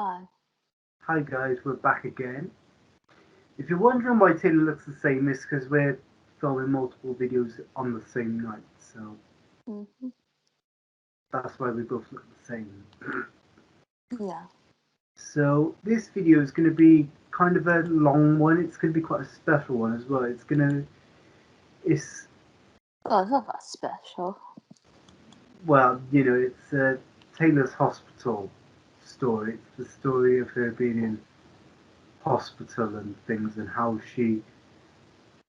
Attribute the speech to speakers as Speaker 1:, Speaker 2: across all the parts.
Speaker 1: Hi.
Speaker 2: Hi guys, we're back again. If you're wondering why Taylor looks the same, it's because we're filming multiple videos on the same night, so
Speaker 1: Mm-hmm.
Speaker 2: that's why we both look the same.
Speaker 1: Yeah.
Speaker 2: So this video is going to be kind of a long one. It's going to be quite a special one as well. It's
Speaker 1: Oh, it's not that special.
Speaker 2: it's Taylor's hospital story. It's the story of her being in hospital and things, and how she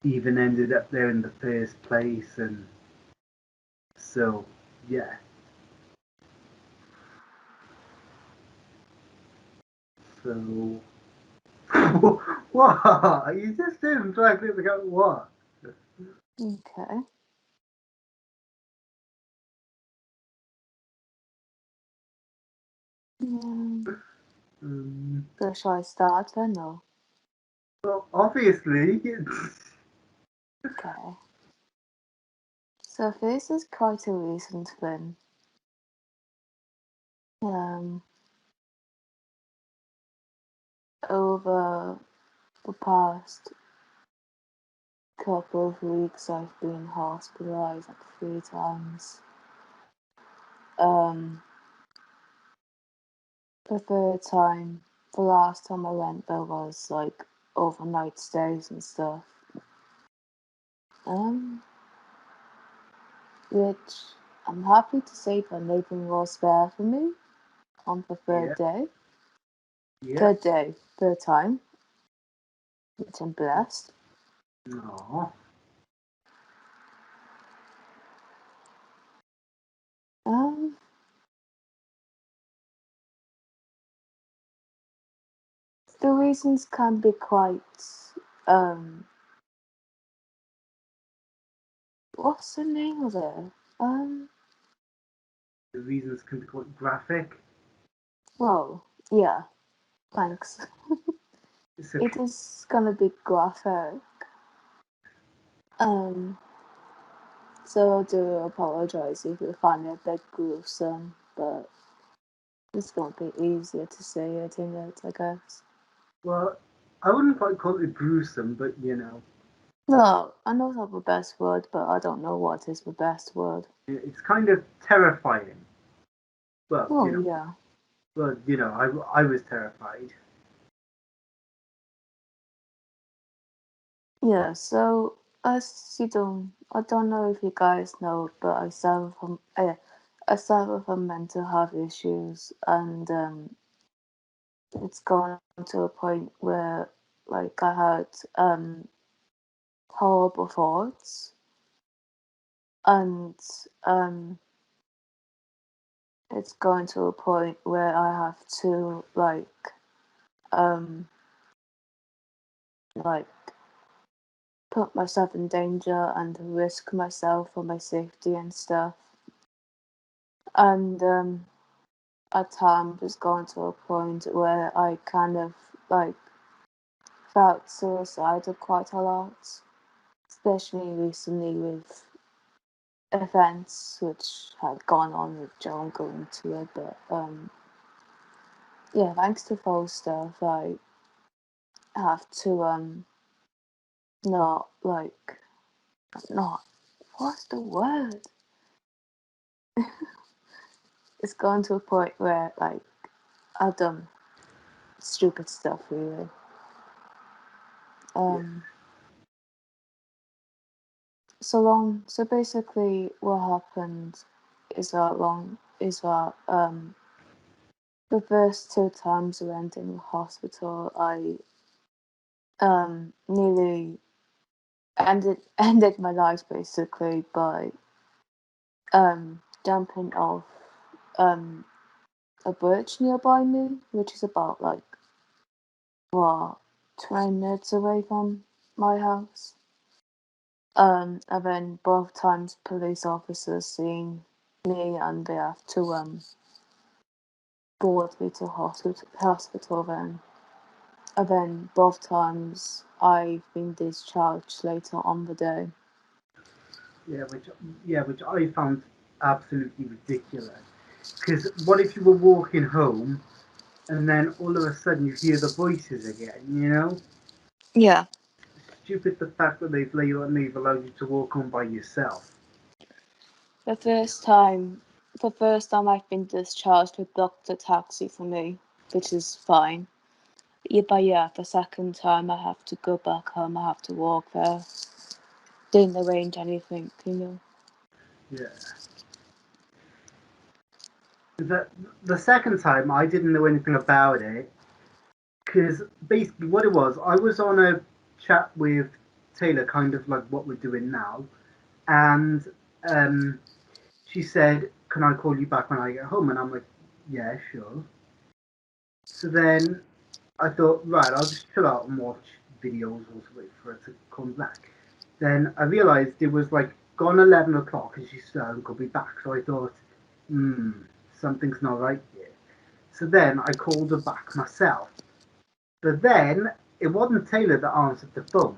Speaker 2: even ended up there in the first place, and so yeah. So what? You just didn't try to go what?
Speaker 1: Okay.
Speaker 2: Um,
Speaker 1: So shall I start then or?
Speaker 2: well, obviously,
Speaker 1: Okay. So this is quite a recent thing. Um, over the past couple of weeks I've been hospitalized like 3 times. The third time, the last time I went there was like overnight stays and stuff. Which I'm happy to say that nothing was there for me on the
Speaker 2: yeah,
Speaker 1: third day.
Speaker 2: yeah,
Speaker 1: Third day, third time, which I'm blessed.
Speaker 2: no,
Speaker 1: Um, the reasons can be quite, um, what's the name of it?
Speaker 2: the reasons can be quite graphic.
Speaker 1: Well, yeah, thanks.
Speaker 2: It's
Speaker 1: It
Speaker 2: okay.
Speaker 1: is gonna be graphic. Um, so I do apologize if you find it a bit gruesome, but it's gonna be easier to say it in it, I guess.
Speaker 2: Well, I wouldn't quite call it gruesome, but
Speaker 1: No, I know that's the best word, but I don't know what is the best word.
Speaker 2: it's kind of terrifying. Well,
Speaker 1: Oh, yeah.
Speaker 2: I was terrified.
Speaker 1: Yeah, so I don't know if you guys know, but I suffer from mental health issues, and it's gone to a point where, like, I had horrible thoughts, and it's going to a point where I have to um, like put myself in danger and risk myself for my safety and stuff. And at times it's gone to a point where I kind of like felt suicidal quite a lot, especially recently with events which had gone on, which I won't go into it, but yeah, thanks to those stuff I have to not like not what's the word? It's gone to a point where like I've done stupid stuff really.
Speaker 2: Yeah,
Speaker 1: Um so basically what happened is that the first 2 times I went in the hospital I nearly ended my life basically by jumping off um a bridge nearby me, which is about like what 20 minutes away from my house. And then both times police officers seen me and they have to board me to hospital then. And then both times I've been discharged later on the day.
Speaker 2: yeah, which I found absolutely ridiculous. Because what if you were walking home and then all of a sudden you hear the voices again, you know?
Speaker 1: Yeah.
Speaker 2: Stupid the fact that they've allowed you to walk on by yourself.
Speaker 1: The first time, the first time I've been discharged with doctor taxi for me, which is fine. Yeah, but yeah, the second time I have to go back home. I have to walk there. Didn't arrange anything, you know.
Speaker 2: Yeah. The, the second time I didn't know anything about it because basically what it was, I was on a chat with Taylor, kind of like what we're doing now, and um, she said, "Can I call you back when I get home?" And I'm like, "Yeah, sure." So then I thought, right, I'll just chill out and watch videos or wait for her to come back. Then I realised it was like gone 11 o'clock and she still could be back. So I thought, hmm, something's not right here. So then I called her back myself. But then it wasn't Taylor that answered the phone.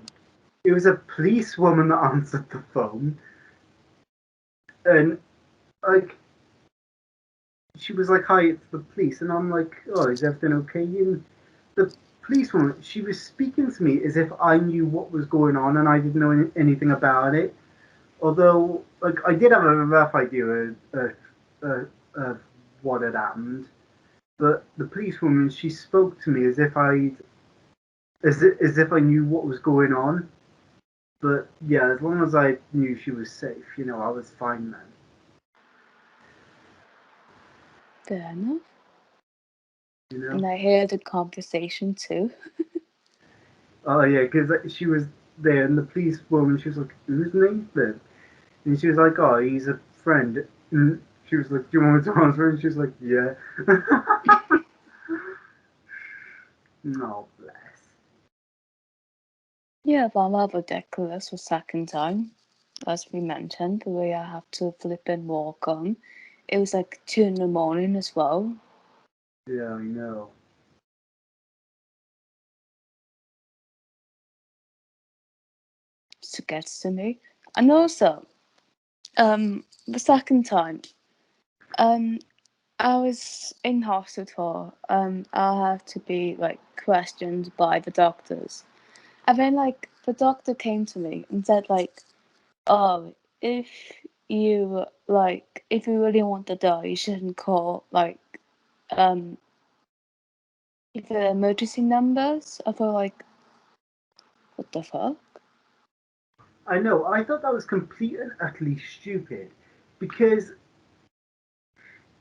Speaker 2: It was a policewoman that answered the phone. And like she was like, "Hi, it's the police," and I'm like, "Oh, is everything okay?" And the policewoman, she was speaking to me as if I knew what was going on and I didn't know anything about it. Although, like, I did have a rough idea of what had happened, but the policewoman, she spoke to me as if I knew what was going on. But yeah, as long as I knew she was safe, I was fine then.
Speaker 1: Fair enough.
Speaker 2: You know.
Speaker 1: And I hear the conversation too.
Speaker 2: Oh yeah, because she was there, and the police woman, she was like, "Who's Nathan?" And she was like, "Oh, he's a friend." And she was like, "Do you want me to answer?" And she was like, "Yeah." Oh, bless.
Speaker 1: Yeah, but I'm rather ridiculous for second time. As we mentioned, the way I have to flip and walk on. It was like 2 in the morning as well.
Speaker 2: Yeah, I know.
Speaker 1: So gets to me. And also, the second time, um, I was in hospital. I had to be like questioned by the doctors. And then like the doctor came to me and said like, "Oh, if if you really want to die, you shouldn't call like um the emergency numbers." I thought like, what the fuck?
Speaker 2: I know. I thought that was complete and utterly stupid because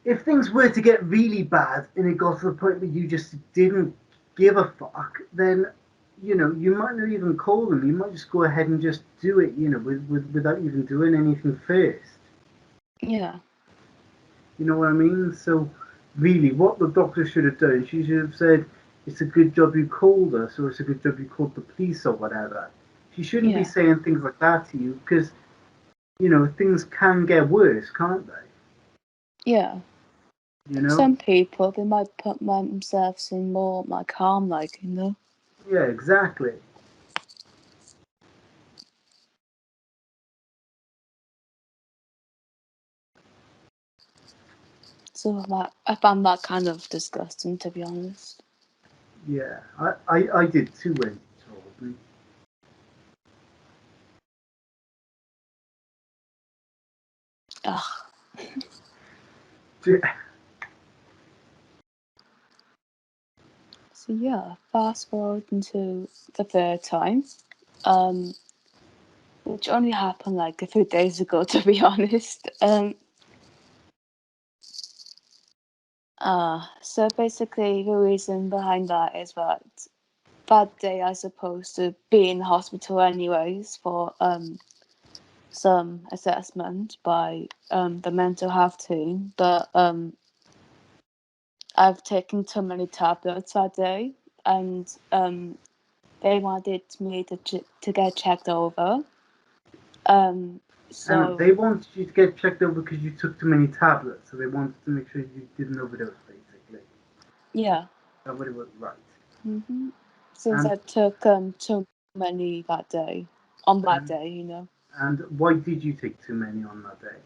Speaker 2: if things were to get really bad and it got to the point where you just didn't give a fuck, then you might not even call them. You might just go ahead and just do it, without even doing anything first.
Speaker 1: Yeah,
Speaker 2: You know what I mean? So, really, what the doctor should have done, she should have said, "It's a good job you called us," or "It's a good job you called the police," or whatever. She shouldn't be
Speaker 1: yeah,
Speaker 2: saying things like that to you because, things can get worse, can't they?
Speaker 1: yeah.
Speaker 2: You know?
Speaker 1: Some people they might put themselves in more like harm, like
Speaker 2: Yeah, exactly.
Speaker 1: So I found that kind of disgusting, to be honest.
Speaker 2: Yeah, I did too when she told me.
Speaker 1: Ugh.
Speaker 2: Yeah.
Speaker 1: So yeah, fast forward into the third time, um, which only happened like a few days ago, to be honest. So basically, the reason behind that is that day I supposed to be in hospital anyways for some assessment by the mental health team, but I've taken too many tablets that day, and they wanted me to get checked over. Um,
Speaker 2: And they
Speaker 1: so
Speaker 2: wanted you to get checked over because you took too many tablets, so they wanted to make sure you didn't overdose, basically.
Speaker 1: yeah,
Speaker 2: That would have was right.
Speaker 1: since
Speaker 2: And
Speaker 1: I took too many that day, on that
Speaker 2: and
Speaker 1: day.
Speaker 2: and why did you take too many on that day?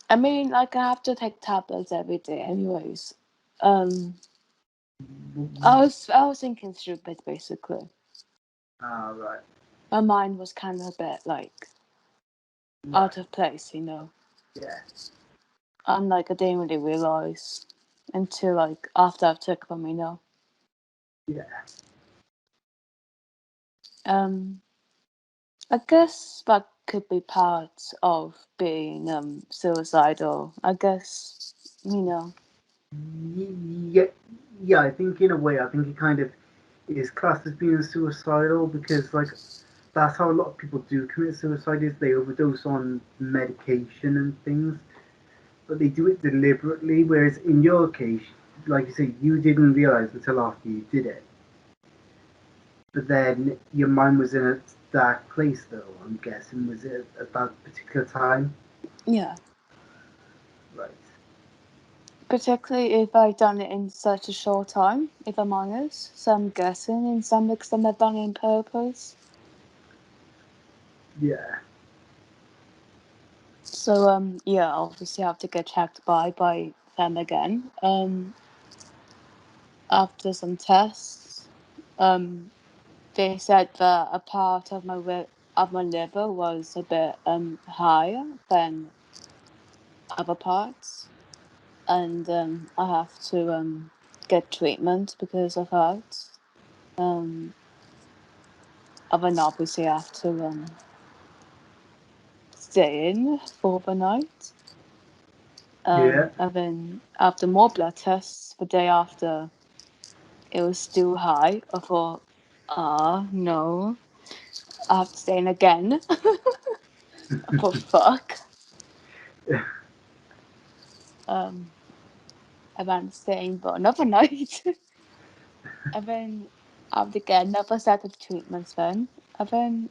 Speaker 1: I mean, like I have to take tablets every day, anyways. I was thinking stupid basically.
Speaker 2: Right.
Speaker 1: My mind was kind of a bit like out
Speaker 2: Right.
Speaker 1: of place, you know.
Speaker 2: Yeah.
Speaker 1: And like I didn't really realize until like after I took them, you know.
Speaker 2: Yeah.
Speaker 1: Um, I guess that could be part of being suicidal. I guess, you know.
Speaker 2: Yeah. Yeah. I think in a way, I think it kind of is classed as being suicidal because like that's how a lot of people do commit suicide is they overdose on medication and things, but they do it deliberately. Whereas in your case, like you say, you didn't realize until after you did it. But then your mind was in a dark place, though. I'm guessing was it at that particular time,
Speaker 1: Yeah.
Speaker 2: right?
Speaker 1: Particularly if I've done it in such a short time, if I'm honest. So I'm guessing in some extent I've done it on purpose.
Speaker 2: Yeah,
Speaker 1: So yeah, obviously I have to get checked by them again. After some tests, um they said that a part of my liver was a bit higher than other parts, and I have to get treatment because of that. Um, and then obviously I have to stay in for the night.
Speaker 2: yeah.
Speaker 1: And then after more blood tests, the day after, it was still high. I thought, no, I have to stay in again. I thought, fuck. Um, and then staying for another night. And then after again, another set of treatments then. And then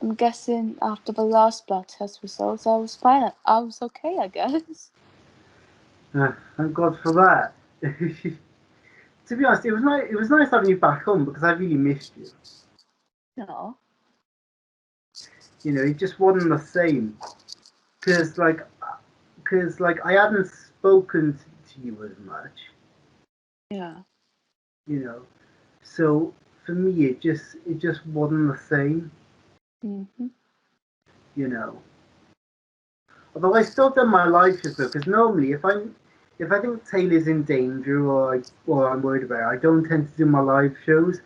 Speaker 1: I'm guessing after the last blood test results, I was fine. I was okay, I guess.
Speaker 2: Thank God for that. To be honest, it was nice. It was nice having you back home because I really missed you.
Speaker 1: No.
Speaker 2: You know, it just wasn't the same because I hadn't spoken to you as much.
Speaker 1: Yeah.
Speaker 2: You know, so for me, it just wasn't the same.
Speaker 1: Mm-hmm.
Speaker 2: You know, although I still done my live shows though, because normally if I think Taylor's in danger or I'm worried about it, I don't tend to do my live shows.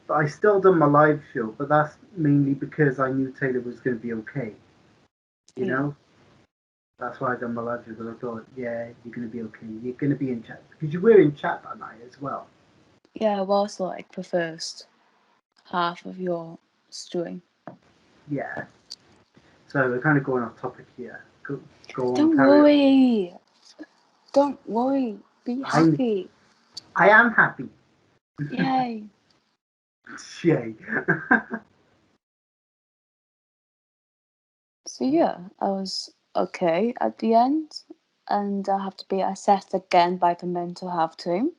Speaker 2: But I still done my live show, but that's mainly because I knew Taylor was going to be okay. You
Speaker 1: Yeah.
Speaker 2: know, that's why I done my live show because I thought, yeah, you're going to be okay. You're going to be in chat because you were in chat that night as well.
Speaker 1: Yeah, it was like the first half of your string.
Speaker 2: Yeah. So we're kind of going off topic here. Go on,
Speaker 1: Don't
Speaker 2: carry on.
Speaker 1: worry. Don't worry. Be
Speaker 2: I
Speaker 1: happy.
Speaker 2: I am happy.
Speaker 1: Yay.
Speaker 2: Yay.
Speaker 1: So yeah, I was okay at the end, and I have to be assessed again by the mental health team.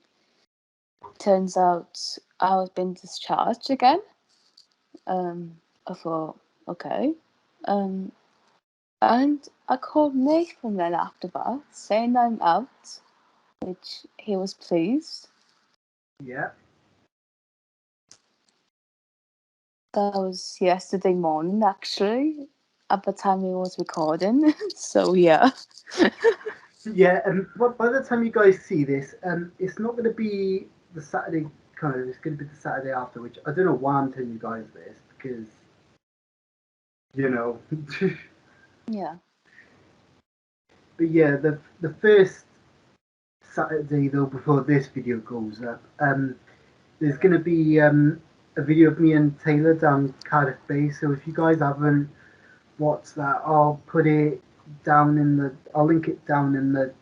Speaker 1: Turns out I was being discharged again. I thought, okay. Um, and I called Nathan then after that, saying I'm out, which he was pleased.
Speaker 2: Yeah.
Speaker 1: That was yesterday morning, actually, at the time we was recording. So yeah.
Speaker 2: Yeah, and by the time you guys see this, it's not going to be the Saturday kind of. It's going to be the Saturday after, which I don't know why I'm telling you guys this because you know.
Speaker 1: Yeah.
Speaker 2: But yeah, the first Saturday though before this video goes up, there's going to be a video of me and Taylor down Cardiff Bay. So if you guys haven't watched that, I'll put it down in the. I'll link it down in the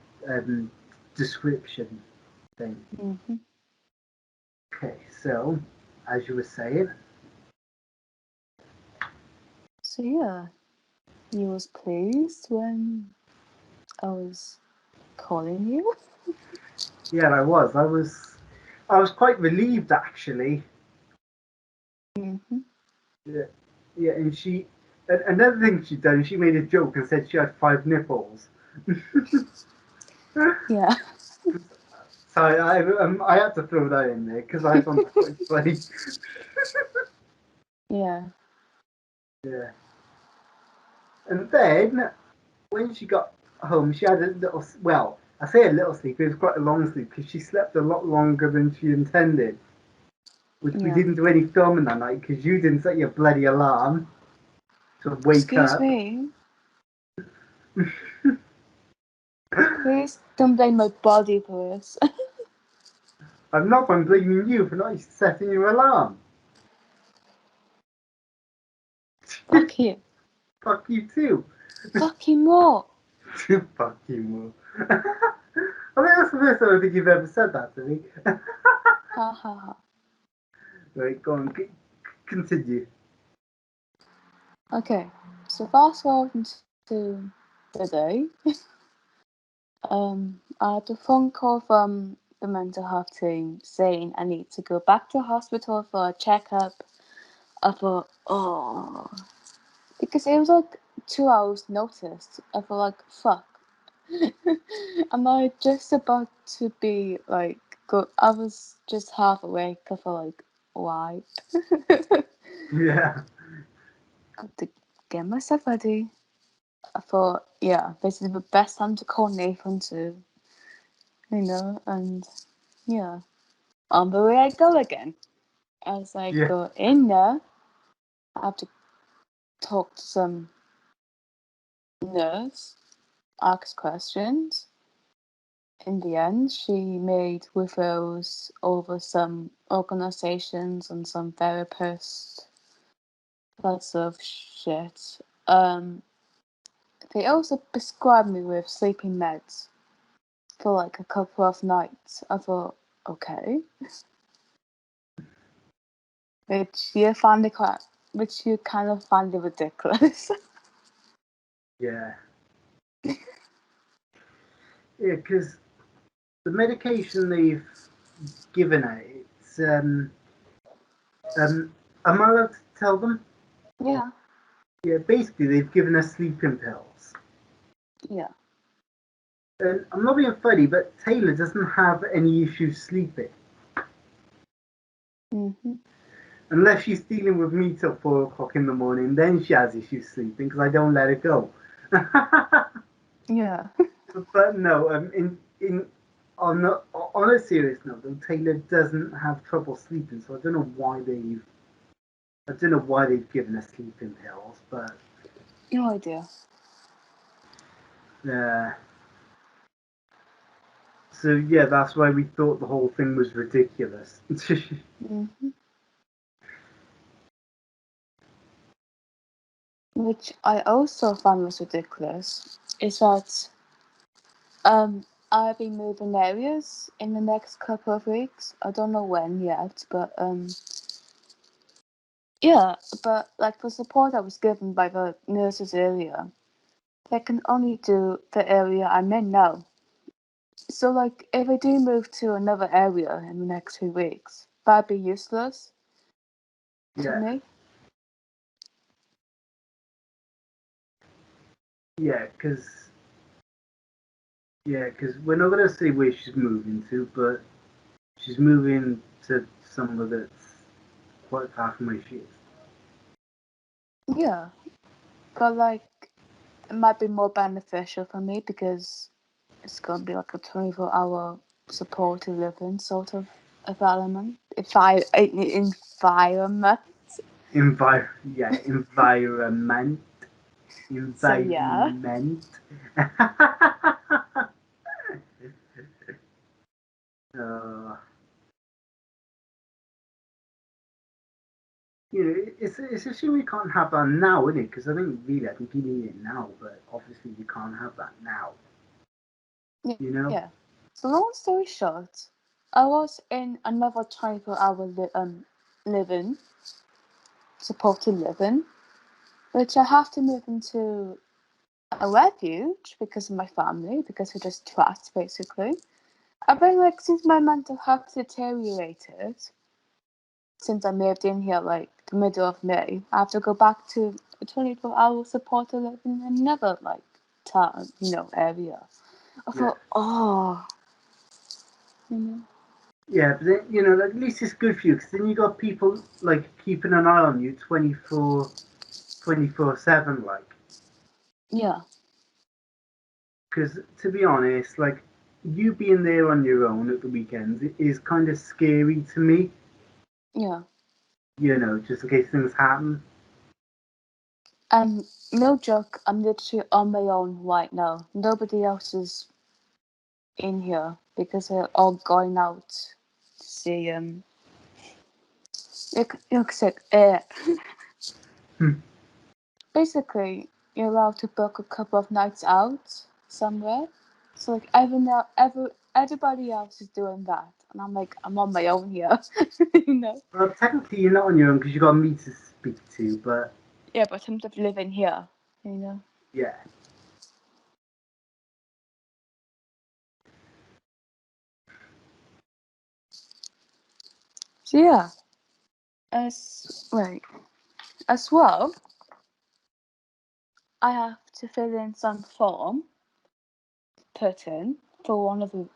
Speaker 2: description thing.
Speaker 1: Hmm.
Speaker 2: Okay, so as you were saying,
Speaker 1: So yeah, he was pleased when I was calling you.
Speaker 2: yeah, I was quite relieved actually.
Speaker 1: Hmm.
Speaker 2: Yeah, yeah, and another thing she done, she made a joke and said she had 5 nipples.
Speaker 1: Yeah.
Speaker 2: Sorry, I had to throw that in there because I found that quite funny.
Speaker 1: Yeah.
Speaker 2: Yeah. And then when she got home, she had a little. Well, I say a little sleep. It was quite a long sleep because she slept a lot longer than she intended. Which we
Speaker 1: Yeah.
Speaker 2: didn't do any filming that night because you didn't set your bloody alarm to wake
Speaker 1: Excuse
Speaker 2: up.
Speaker 1: me. Please don't blame my body for this.
Speaker 2: I'm not. I'm blaming you for not setting your alarm.
Speaker 1: Fuck you.
Speaker 2: Fuck you too.
Speaker 1: Fuck you more.
Speaker 2: Fuck you more. I think that's the first time I think you've ever said that to me.
Speaker 1: Ha ha ha.
Speaker 2: Right, go on. Continue.
Speaker 1: Okay. So fast forward to the day. I had a phone call from the mental health team saying I need to go back to hospital for a checkup. I thought, oh, because it was like 2 hours notice. I thought like, fuck. Am I just about to be like, go? I was just half awake. I felt like, why?
Speaker 2: Yeah.
Speaker 1: Got to get myself ready. I thought, yeah, this is the best time to call Nathan too, and yeah. On the way I go again. As I
Speaker 2: Yeah.
Speaker 1: go in there, I have to talk to some nurse, ask questions. In the end, she made referrals over some organizations and some therapists, lots of shit. They also prescribed me with sleeping meds for like a couple of nights. I thought, okay, which you kind of find it ridiculous.
Speaker 2: Yeah. Yeah, because the medication they've given her, it's am I allowed to tell them?
Speaker 1: Yeah,
Speaker 2: Yeah, basically they've given her sleeping pills.
Speaker 1: yeah.
Speaker 2: And I'm not being funny, but Taylor doesn't have any issues sleeping.
Speaker 1: Mhm.
Speaker 2: Unless she's dealing with me till 4 o'clock in the morning, then she has issues sleeping because I don't let her go.
Speaker 1: Yeah.
Speaker 2: But no, in on a serious note, though, Taylor doesn't have trouble sleeping, so I don't know why they've given her sleeping pills, but
Speaker 1: No idea.
Speaker 2: yeah. So yeah, that's why we thought the whole thing was ridiculous.
Speaker 1: Hmm. Which I also found was ridiculous is that I'll be moving areas in the next couple of weeks. I don't know when yet, but yeah, but like the support I was given by the nurses earlier, they can only do the area I'm in now. So like if I do move to another area in the next 2 weeks, that'd be useless to
Speaker 2: Yeah,
Speaker 1: me.
Speaker 2: yeah, because we're not gonna say where she's moving to, but she's moving to somewhere that's quite far from where she is.
Speaker 1: Yeah. But like it might be more beneficial for me because it's gonna be like a 24-hour supported living sort of environment. Environment.
Speaker 2: Yeah, environment.
Speaker 1: So yeah.
Speaker 2: Environment. uh, it's a shame we can't have that now, isn't it? Because I think you need it now, but obviously you can't have that now. You know?
Speaker 1: Yeah. So long story short, I was in another 24-hour living, supported living, which I have to move into a refuge because of my family, because we're just trapped basically. I've been like since my mental health deteriorated, since I moved in here like the middle of May, I have to go back to a 24-hour supported living in another like town, area. I
Speaker 2: Yeah.
Speaker 1: thought, oh you know.
Speaker 2: Yeah, but then, you know, at least it's good for you because then you got people like keeping an eye on you 24/7, like.
Speaker 1: Yeah,
Speaker 2: Because to be honest, like you being there on your own at the weekends is kind of scary to me.
Speaker 1: yeah.
Speaker 2: You know, just in case things happen.
Speaker 1: No joke, I'm literally on my own right now. Nobody else is in here because they're all going out to see look sick.
Speaker 2: Hmm.
Speaker 1: Basically, you're allowed to book a couple of nights out somewhere. So like everybody else is doing that, and I'm like I'm on my own here, you know.
Speaker 2: Well, technically you're not on your own because you got me to speak to, but
Speaker 1: Yeah, but I'm just living here, you know.
Speaker 2: yeah.
Speaker 1: So yeah, as well, I have to fill in some form, put in for one of the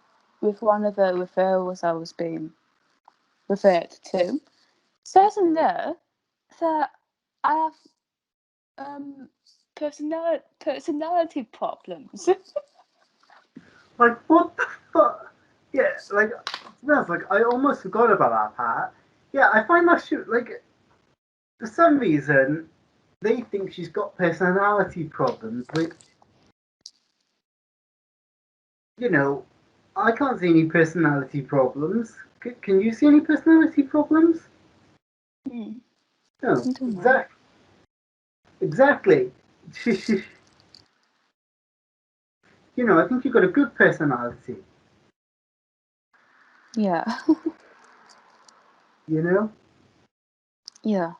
Speaker 1: referrals I was being referred to. Says in there that I have personality problems.
Speaker 2: Like what the fuck? Yeah, like to be honest, like I almost forgot about that part. Yeah, I find that shit like for some reason they think she's got personality problems, which you know I can't see any personality problems. Can you see any personality problems?
Speaker 1: Hmm,
Speaker 2: No,
Speaker 1: I don't know.
Speaker 2: exactly. You know, I think you've got a good personality.
Speaker 1: Yeah,
Speaker 2: You know,
Speaker 1: yeah.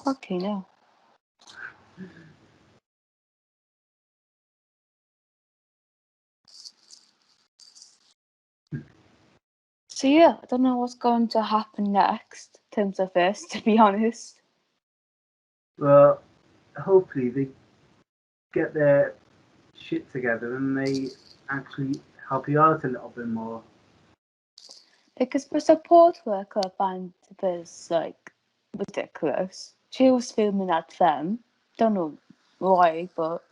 Speaker 1: Okay, no. So yeah, I don't know what's going to happen next in terms of this, to be honest.
Speaker 2: well, hopefully they get their shit together and they actually help you out a little bit more.
Speaker 1: Because the support worker band was like ridiculous. She was filming at them. Don't know why, but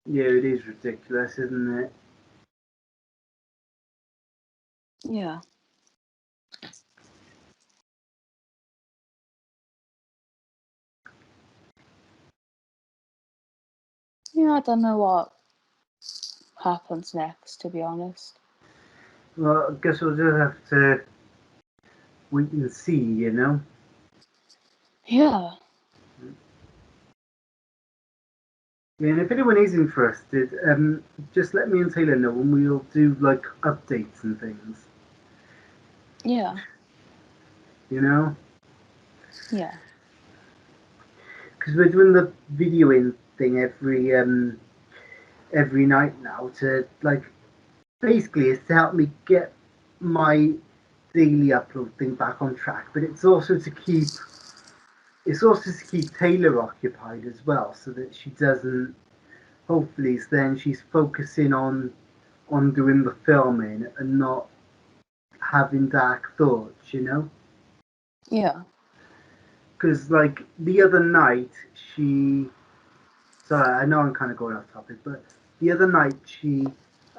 Speaker 2: Yeah, it is ridiculous, isn't it?
Speaker 1: yeah. Yeah, I don't know what happens next, to be honest.
Speaker 2: Well, I guess we'll just have to wait and see, you know?
Speaker 1: Yeah,
Speaker 2: Yeah, and if anyone is interested, just let me and Taylor know and we'll do like updates and things,
Speaker 1: yeah,
Speaker 2: you know?
Speaker 1: yeah,
Speaker 2: Because we're doing the videoing thing every night now to like basically it's to help me get my daily upload thing back on track, but it's also to keep Taylor occupied as well, so that she doesn't. Hopefully, then she's focusing on doing the filming and not having dark thoughts, you know.
Speaker 1: yeah.
Speaker 2: Because like the other night, she. Sorry, I know I'm kind of going off topic, but the other night she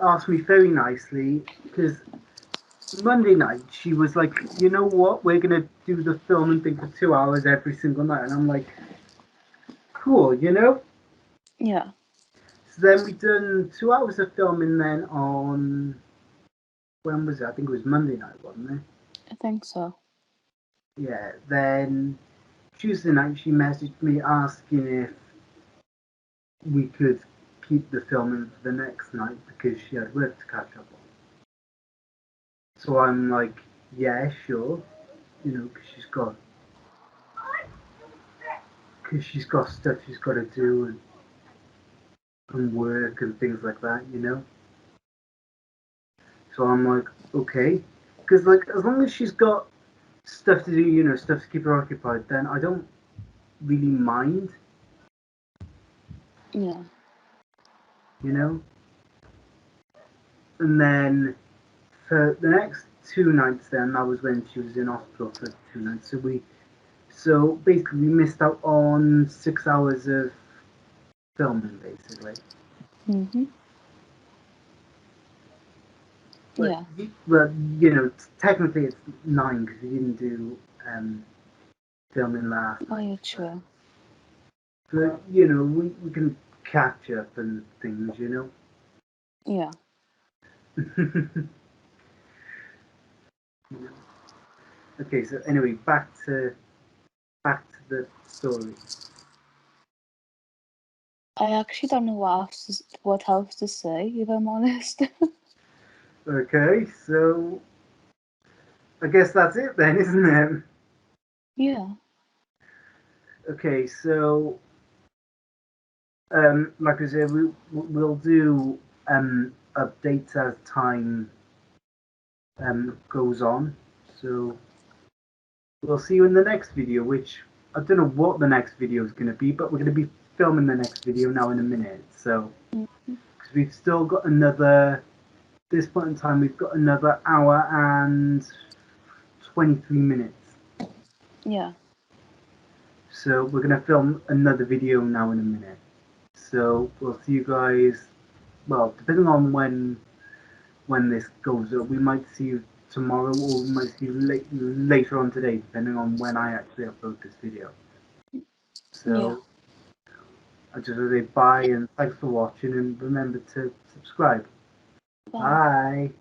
Speaker 2: asked me very nicely because Monday night she was like, you know what, we're gonna do the filming thing for 2 hours every single night, and I'm like, cool, you know.
Speaker 1: Yeah,
Speaker 2: So then we done 2 hours of filming then on when was it? I think it was Monday night, wasn't it?
Speaker 1: I think so.
Speaker 2: Yeah. Then Tuesday night she messaged me asking if we could keep the filming for the next night because she had work to catch up on. So I'm like, yeah, sure, you know, because she's got stuff she's got to do and work and things like that, you know. So I'm like, okay, because like as long as she's got stuff to do, stuff to keep her occupied, then I don't really mind,
Speaker 1: Yeah.
Speaker 2: you know. And then for the next 2 nights, then that was when she was in hospital for 2 nights. So basically we missed out on 6 hours of filming, basically.
Speaker 1: Mhm.
Speaker 2: But
Speaker 1: Yeah.
Speaker 2: well, technically it's 9 because we didn't do filming last
Speaker 1: Oh,
Speaker 2: night.
Speaker 1: you're true.
Speaker 2: But we can catch up and things.
Speaker 1: Yeah.
Speaker 2: Okay, so anyway, back to the story.
Speaker 1: I actually don't know what else to say, if I'm honest.
Speaker 2: Okay, so I guess that's it then, isn't it?
Speaker 1: Yeah.
Speaker 2: Okay, so like I said, we'll do updates as time goes on. So we'll see you in the next video, which I don't know what the next video is going to be, but we're going to be filming the next video now in a minute. So
Speaker 1: Mhm.
Speaker 2: because we've still got another, at this point in time, we've got another hour and 23 minutes.
Speaker 1: Yeah.
Speaker 2: So we're going to film another video now in a minute. So we'll see you guys. Well, depending on when this goes up, we might see you tomorrow, or we might see you later on today, depending on when I actually upload this video.
Speaker 1: Yeah.
Speaker 2: So I just want to say bye and thanks for watching, and remember to subscribe.
Speaker 1: Bye.
Speaker 2: Bye.